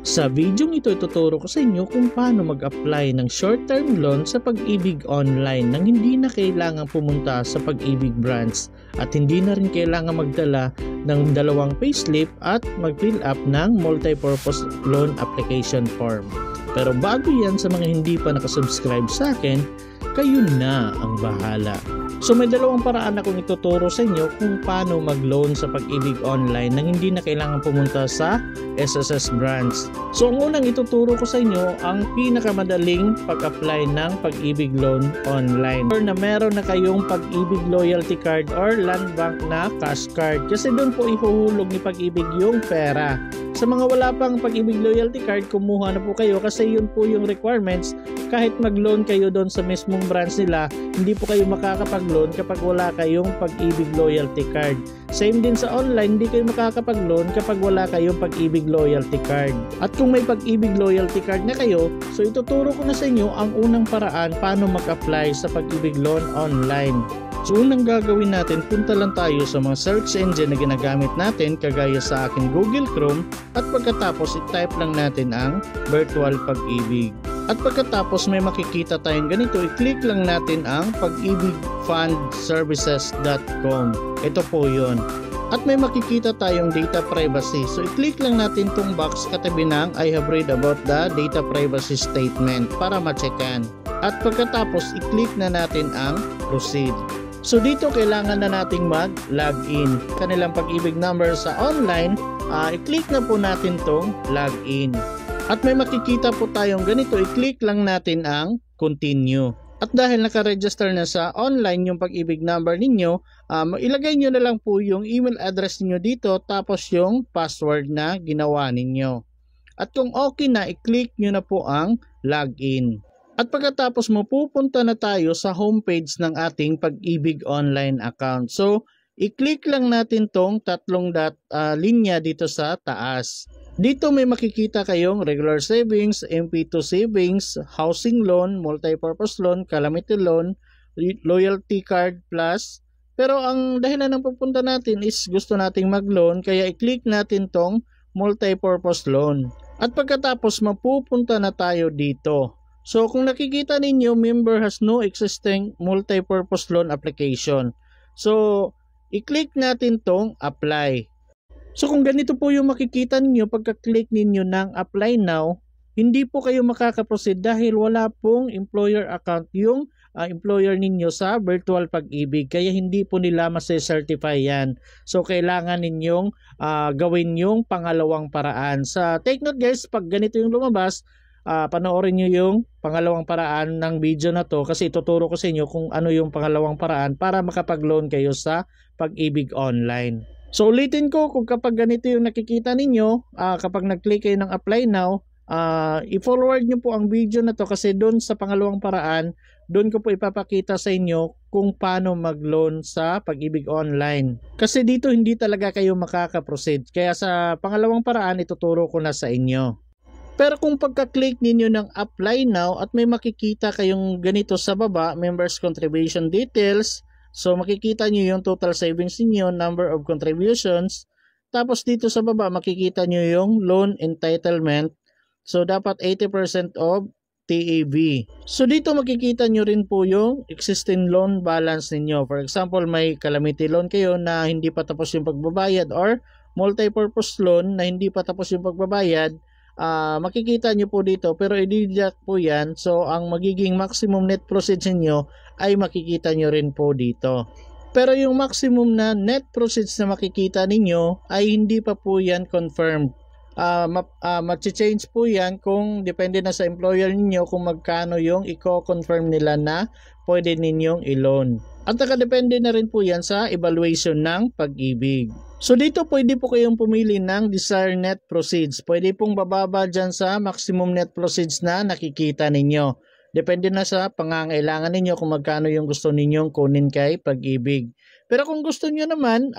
Sa video ito, ituturo ko sa inyo kung paano mag-apply ng short-term loan sa Pag-ibig Online nang hindi na kailangan pumunta sa Pag-ibig branch at hindi na rin kailangan magdala ng dalawang payslip at mag-fill up ng multi-purpose loan application form. Pero bago yan, sa mga hindi pa nakasubscribe sa akin, kayo na ang bahala. So may dalawang paraan akong ituturo sa inyo kung paano mag-loan sa Pag-ibig Online nang hindi na kailangan pumunta sa SSS branch. So ang unang ituturo ko sa inyo ang pinakamadaling pag-apply ng Pag-ibig Loan Online. Or na meron na kayong Pag-ibig Loyalty Card or Land Bank na cash card. Kasi doon po ihuhulog ni Pag-ibig yung pera. Sa mga wala pang Pag-ibig Loyalty Card, kumuha na po kayo kasi yun po yung requirements. Kahit mag-loan kayo doon sa mismong branch nila, hindi po kayo makakapag-loan kapag wala kayong Pag-ibig Loyalty Card. Same din sa online, hindi kayo makakapag-loan kapag wala kayong Pag-ibig Loyalty Card. At kung may Pag-ibig Loyalty Card na kayo, so ituturo ko na sa inyo ang unang paraan paano mag-apply sa Pag-ibig Loan Online. So unang gagawin natin, punta lang tayo sa mga search engine na ginagamit natin kagaya sa akin Google Chrome at pagkatapos i-type lang natin ang Virtual Pag-ibig. At pagkatapos may makikita tayong ganito, i-click lang natin ang pagibigfundservices.com. Ito po yun. At may makikita tayong data privacy. So i-click lang natin tong box katabi ng I have read about the data privacy statement para ma-checkan. At pagkatapos i-click na natin ang proceed. So dito kailangan na nating mag-login. Kanilang Pag-ibig number sa online, i-click na po natin tong login. At may makikita po tayong ganito, i-click lang natin ang continue. At dahil naka-register na sa online yung Pag-ibig number ninyo, ilagay nyo na lang po yung email address niyo dito tapos yung password na ginawa ninyo. At kung okay na, i-click nyo na po ang login. At pagkatapos mapupunta na tayo sa homepage ng ating Pag-ibig Online account. So, i-click lang natin tong tatlong linya dito sa taas. Dito may makikita kayong regular savings, MP2 savings, housing loan, multi-purpose loan, calamity loan, loyalty card plus. Pero ang dahilan ng pupunta natin is gusto nating mag-loan kaya i-click natin tong multi-purpose loan. At pagkatapos mapupunta na tayo dito. So kung nakikita ninyo, member has no existing multi-purpose loan application. So i-click natin tong apply. So kung ganito po yung makikita ninyo pagka-click ninyo ng apply now, hindi po kayo makakaproceed dahil wala pong employer account yung employer ninyo sa Virtual Pag-ibig. Kaya hindi po nila mase-certify yan. So kailangan ninyong gawin yung pangalawang paraan. Take note guys, pag ganito yung lumabas, panoorin nyo yung pangalawang paraan ng video na to kasi ituturo ko sa inyo kung ano yung pangalawang paraan para makapag-loan kayo sa Pag-ibig Online. So ulitin ko, kung kapag ganito yung nakikita ninyo, kapag nag-click kayo ng apply now, i-forward nyo po ang video na to kasi doon sa pangalawang paraan, doon ko po ipapakita sa inyo kung paano mag-loan sa Pag-ibig Online. Kasi dito hindi talaga kayo makaka-proceed. Kaya sa pangalawang paraan, ituturo ko na sa inyo. Pero kung pagka-click ninyo ng apply now at may makikita kayong ganito sa baba, members contribution details, so makikita nyo yung total savings niyo, number of contributions. Tapos dito sa baba makikita nyo yung loan entitlement. So dapat 80% of TAB. So dito makikita nyo rin po yung existing loan balance ninyo. For example, may calamity loan kayo na hindi pa tapos yung pagbabayad or multi-purpose loan na hindi pa tapos yung pagbabayad. Makikita nyo po dito pero i-deduct po yan. So ang magiging maximum net proceeds niyo ay makikita nyo rin po dito. Pero yung maximum na net proceeds na makikita ninyo ay hindi pa po yan confirmed. Mag-change po yan kung depende na sa employer ninyo kung magkano yung i-confirm nila na pwede ninyong i-loan. At nakadepende na rin po yan sa evaluation ng Pag-ibig. So dito pwede po kayong pumili ng desired net proceeds. Pwede pong bababa dyan sa maximum net proceeds na nakikita ninyo. Depende na sa pangangailangan ninyo kung magkano yung gusto ninyong kunin kay Pag-ibig. Pero kung gusto nyo naman,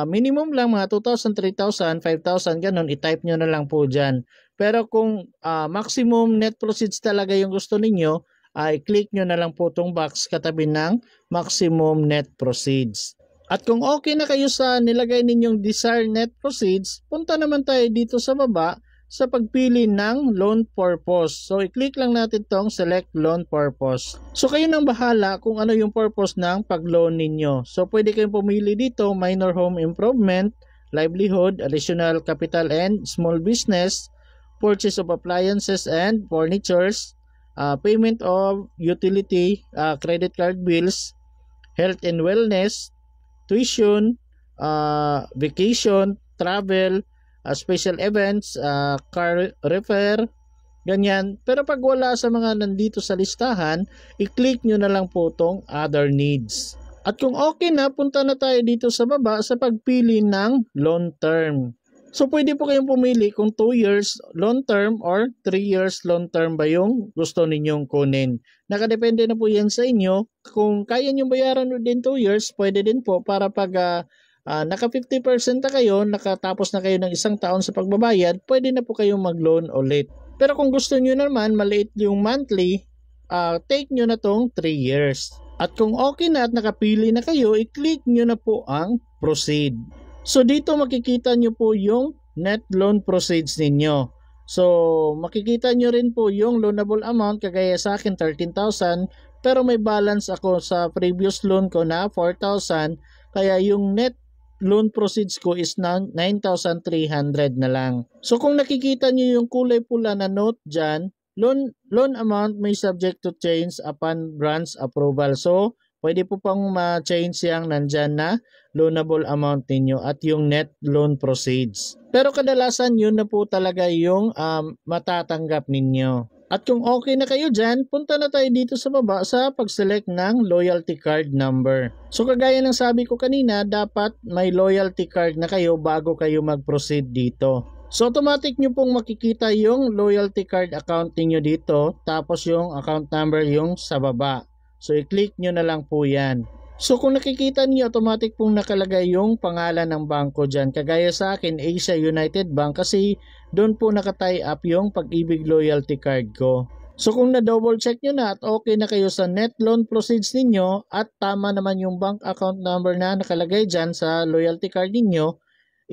minimum lang mga 2,000, 3,000, 5,000, ganun, i-type nyo na lang po dyan. Pero kung maximum net proceeds talaga yung gusto ninyo, i-click nyo na lang po itong box katabi ng maximum net proceeds. At kung okay na kayo sa nilagay ninyong desired net proceeds, punta naman tayo dito sa baba sa pagpili ng loan purpose. So i-click lang natin tong select loan purpose. So kayo nang bahala kung ano yung purpose ng pag-loan ninyo. So pwede kayong pumili dito minor home improvement, livelihood, additional capital and small business, purchase of appliances and furnitures, payment of utility, credit card bills, health and wellness, tuition, vacation, travel, special events, car repair, ganyan. Pero pag wala sa mga nandito sa listahan, i-click nyo na lang po tong other needs. At kung okay na, punta na tayo dito sa baba sa pagpili ng loan term. So pwede po kayong pumili kung 2 years long term or 3 years long term ba yung gusto ninyong kunin. Nakadepende na po yan sa inyo. Kung kaya nyo bayaran within 2 years, pwede din po para pag naka 50% na kayo, nakatapos na kayo ng 1 taon sa pagbabayad, pwede na po kayong mag-loan ulit. Pero kung gusto nyo naman, maliit yung monthly, take nyo na tong 3 years. At kung okay na at nakapili na kayo, i-click nyo na po ang proceed. So dito makikita nyo po yung net loan proceeds ninyo. So makikita nyo rin po yung loanable amount, kagaya sa akin 13,000, pero may balance ako sa previous loan ko na 4,000, kaya yung net loan proceeds ko is 9,300 na lang. So kung nakikita nyo yung kulay pula na note dyan, loan amount may subject to change upon branch approval. So pwede po pang ma-change yung nandyan na loanable amount ninyo at yung net loan proceeds. Pero kadalasan yun na po talaga yung matatanggap ninyo. At kung okay na kayo dyan, punta na tayo dito sa baba sa pag-select ng loyalty card number. So kagaya ng sabi ko kanina, dapat may loyalty card na kayo bago kayo mag-proceed dito. So automatic nyo pong makikita yung loyalty card account niyo dito, tapos yung account number yung sa baba. So i-click nyo na lang po yan. So kung nakikita niyo, automatic pong nakalagay yung pangalan ng bangko dyan. Kagaya sa akin, Asia United Bank, kasi doon po nakatie up yung Pag-ibig loyalty card ko. So kung na-double check nyo na at okay na kayo sa net loan proceeds ninyo at tama naman yung bank account number na nakalagay dyan sa loyalty card ninyo,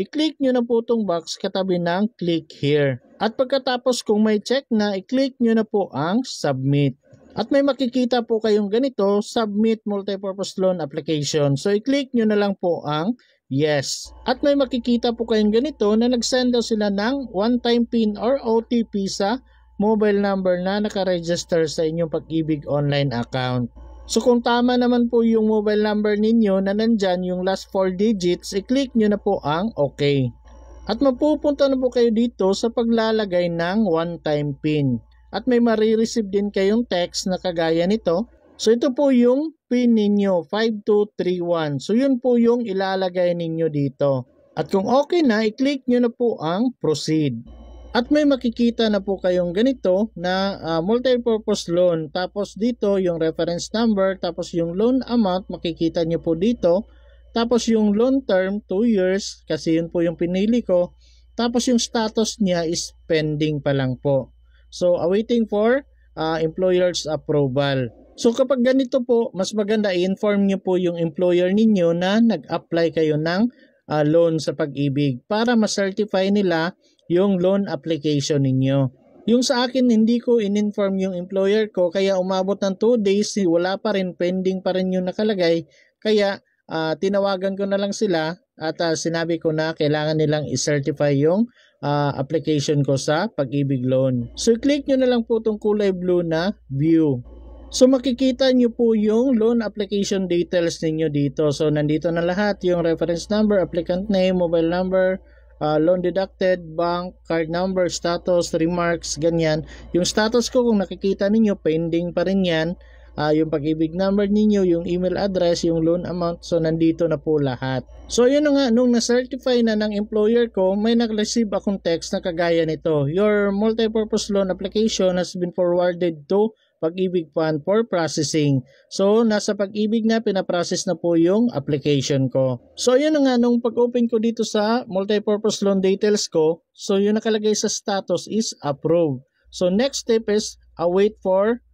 i-click nyo na po itong box katabi ng click here. At pagkatapos kung may check na, i-click nyo na po ang submit. At may makikita po kayong ganito, submit multipurpose loan application. So i-click nyo na lang po ang yes. At may makikita po kayong ganito na nag-send daw sila ng one-time PIN or OTP sa mobile number na nakaregister sa inyong Pag-ibig online account. So kung tama naman po yung mobile number ninyo na nandyan yung last 4 digits, i-click nyo na po ang okay. At mapupunta na po kayo dito sa paglalagay ng one-time PIN. At may marireceive din kayong text na kagaya nito. So ito po yung PIN ninyo, 5231. So yun po yung ilalagay ninyo dito. At kung okay na, i-click nyo na po ang proceed. At may makikita na po kayong ganito na multipurpose loan. Tapos dito yung reference number, tapos yung loan amount, makikita nyo po dito. Tapos yung loan term, 2 years, kasi yun po yung pinili ko. Tapos yung status niya is pending pa lang po. So awaiting for employer's approval. So kapag ganito po, mas maganda i-inform nyo po yung employer ninyo na nag-apply kayo ng loan sa Pag-ibig para ma-certify nila yung loan application ninyo. Yung sa akin, hindi ko in-inform yung employer ko, kaya umabot ng 2 days, wala pa rin, pending pa rin yung nakalagay. Kaya tinawagan ko na lang sila at sinabi ko na kailangan nilang i-certify yung application ko sa Pag-ibig loan. So click nyo na lang po itong kulay blue na view. So makikita nyo po yung loan application details ninyo dito. So nandito na lahat, yung reference number, applicant name, mobile number, loan deducted, bank, card number, status, remarks, ganyan. Yung status ko kung nakikita ninyo, pending pa rin yan. Yung Pag-ibig number ninyo, yung email address, yung loan amount, so nandito na po lahat. So yun na nga, nung na-certify na ng employer ko, may nag-receive akong text na kagaya nito. Your multipurpose loan application has been forwarded to Pag-ibig Fund for processing. So nasa Pag-ibig na, pinaprocess na po yung application ko. So yun na nga, nung pag-open ko dito sa multipurpose loan details ko, so yung nakalagay sa status is approved. So next step is await for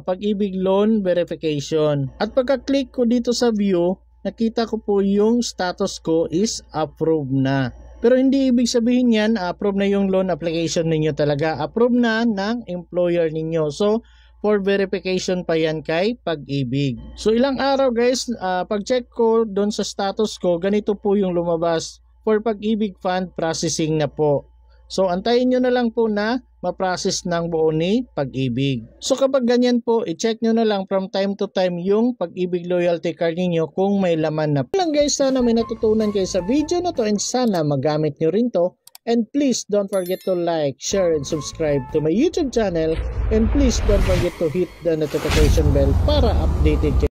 Pag-ibig loan verification. At pagka-click ko dito sa view, nakita ko po yung status ko is approved na. Pero hindi ibig sabihin yan, approve na yung loan application ninyo talaga. Approve na ng employer ninyo. So, for verification pa yan kay Pag-ibig. So, ilang araw guys, pag-check ko doon sa status ko, ganito po yung lumabas. For Pag-ibig Fund Processing na po. So, antayin nyo na lang po na ma-process ng buo ni Pag-ibig. So, kapag ganyan po, i-check nyo na lang from time to time yung Pag-ibig loyalty card ninyo kung may laman na. Lang guys, sana may natutunan kayo sa video na to and sana magamit nyo rin to. And please don't forget to like, share, and subscribe to my YouTube channel. And please don't forget to hit the notification bell para updated kayo